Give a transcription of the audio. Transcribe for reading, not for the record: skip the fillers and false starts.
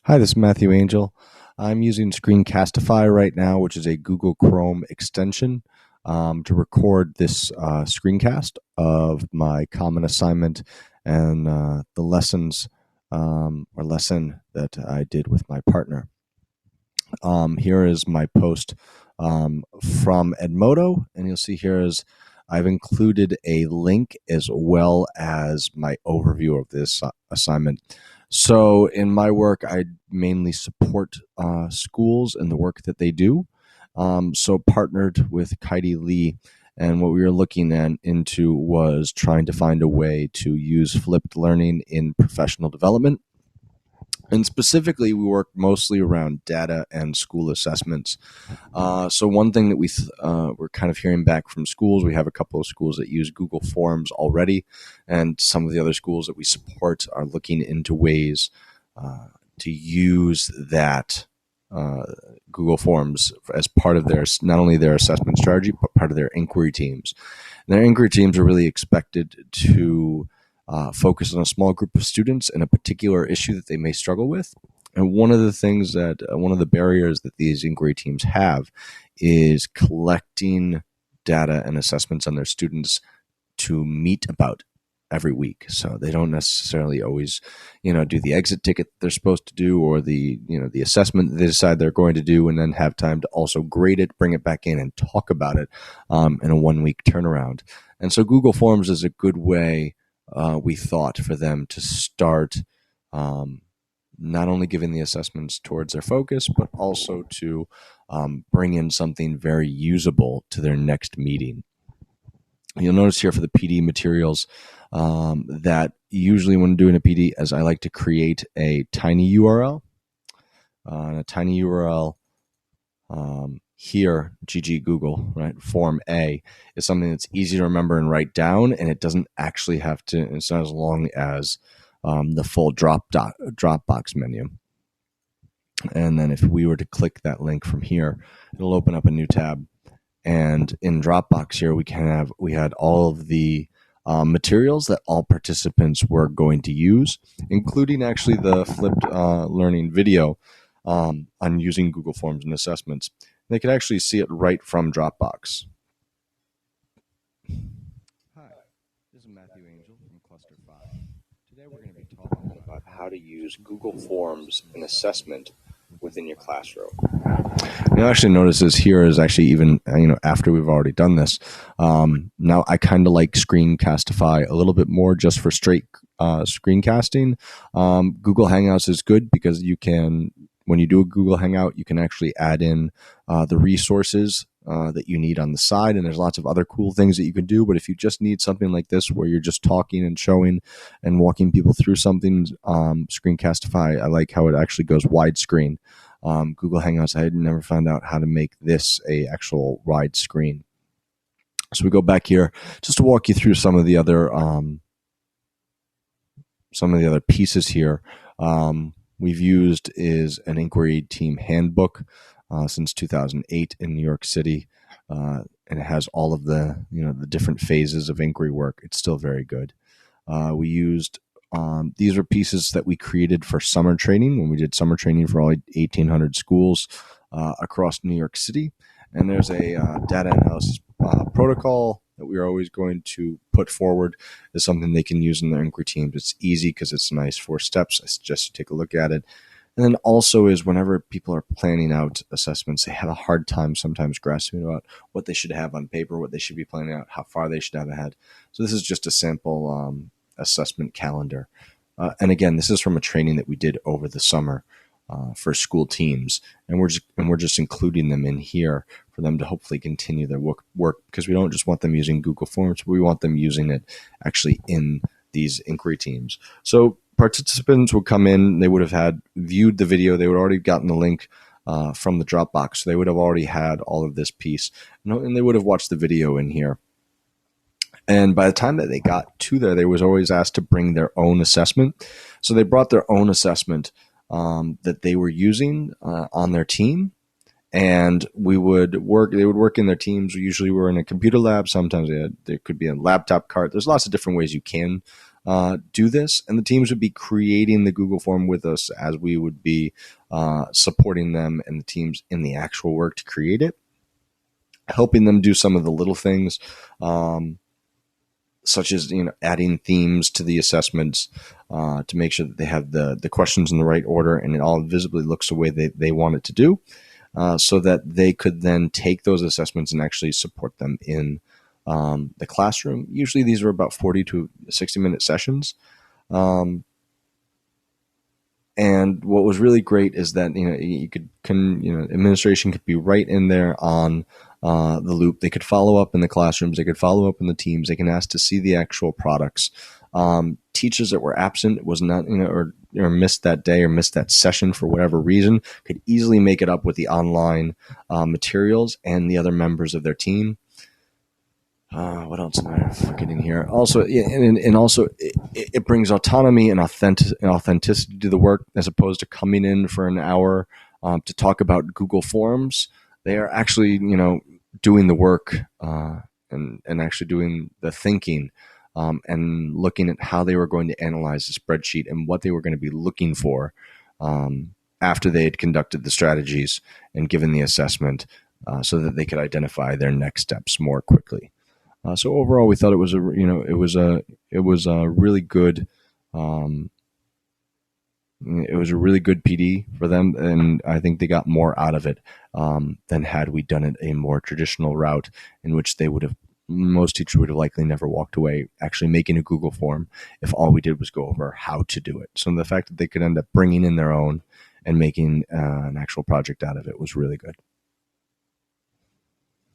Hi, this is Matthew Angel. I'm using Screencastify right now, which is a Google Chrome extension, to record this screencast of my common assignment and the lessons or lesson that I did with my partner. Here is my post from Edmodo, and you'll see here is I've included a link as well as my overview of this assignment. So in my work, I mainly support schools and the work that they do. So partnered with Kaidi Lee, and what we were looking into was trying to find a way to use flipped learning in professional development. And specifically, we work mostly around data and school assessments. So one thing that we're kind of hearing back from schools, we have a couple of schools that use Google Forms already, and some of the other schools that we support are looking into ways to use that Google Forms as part of not only their assessment strategy, but part of their inquiry teams. And their inquiry teams are really expected to focus on a small group of students and a particular issue that they may struggle with. And one of the barriers that these inquiry teams have is collecting data and assessments on their students to meet about every week. So they don't necessarily always, do the exit ticket they're supposed to do, or the assessment that they decide they're going to do, and then have time to also grade it, bring it back in, and talk about it in a 1 week turnaround. And so Google Forms is a good way, we thought, for them to start not only giving the assessments towards their focus, but also to bring in something very usable to their next meeting. You'll notice here for the PD materials that usually when doing a PD, as I like to create a tiny URL. A tiny URL here, GG Google, right? Form A is something that's easy to remember and write down, and it doesn't actually have to, it's not as long as the full Dropbox menu. And then if we were to click that link from here, it'll open up a new tab. And in Dropbox here, we had all of the materials that all participants were going to use, including actually the flipped learning video on using Google Forms and assessments. They could actually see it right from Dropbox. Hi, this is Matthew Angel from Cluster 5. Today we're going to be talking about how to use Google Forms and assessment within your classroom. You'll actually notice this here is actually even, after we've already done this. Now I kind of like Screencastify a little bit more just for straight screencasting. Google Hangouts is good because when you do a Google Hangout, you can actually add in the resources that you need on the side, and there's lots of other cool things that you can do. But if you just need something like this where you're just talking and showing and walking people through something, Screencastify, I like how it actually goes widescreen. Google Hangouts, I had never found out how to make this a actual widescreen. So we go back here just to walk you through some of the other pieces here. We've used is an inquiry team handbook since 2008 in New York City, and it has all of the the different phases of inquiry work. It's still very good. We used these were pieces that we created for summer training when we did summer training for all 1,800 schools across New York City, and there's a data analysis protocol that we are always going to put forward as something they can use in their inquiry teams. It's easy because it's nice 4 steps. I suggest you take a look at it. And then also is whenever people are planning out assessments, they have a hard time sometimes grasping about what they should have on paper, what they should be planning out, how far they should have ahead. So this is just a sample assessment calendar. And again, this is from a training that we did over the summer for school teams, and we're just including them in here for them to hopefully continue their work, because we don't just want them using Google Forms, but we want them using it actually in these inquiry teams. So participants would come in, they would have had viewed the video, they would already gotten the link from the Dropbox, so they would have already had all of this piece, and they would have watched the video in here. And by the time that they got to there, they was always asked to bring their own assessment. So they brought their own assessment that they were using on their team, and they would work in their teams. We usually were in a computer lab. Sometimes there could be a laptop cart. There's lots of different ways you can do this, and the teams would be creating the Google form with us as we would be supporting them and the teams in the actual work to create it, helping them do some of the little things, such as adding themes to the assessments to make sure that they have the questions in the right order and it all visibly looks the way they want it to do, so that they could then take those assessments and actually support them in the classroom. Usually these are about 40 to 60-minute sessions. And what was really great is that administration could be right in there on the loop. They could follow up in the classrooms. They could follow up in the teams. They can ask to see the actual products. Teachers that were absent, was not or missed that day or missed that session for whatever reason, could easily make it up with the online materials and the other members of their team. What else am I forgetting here? Also, and also, it brings autonomy and authenticity to the work, as opposed to coming in for an hour to talk about Google Forms. They are actually, doing the work and actually doing the thinking and looking at how they were going to analyze the spreadsheet and what they were going to be looking for after they had conducted the strategies and given the assessment, so that they could identify their next steps more quickly. So overall, we thought it was a really good PD for them, and I think they got more out of it than had we done it a more traditional route, in which most teachers would have likely never walked away actually making a Google form if all we did was go over how to do it. So the fact that they could end up bringing in their own and making an actual project out of it was really good.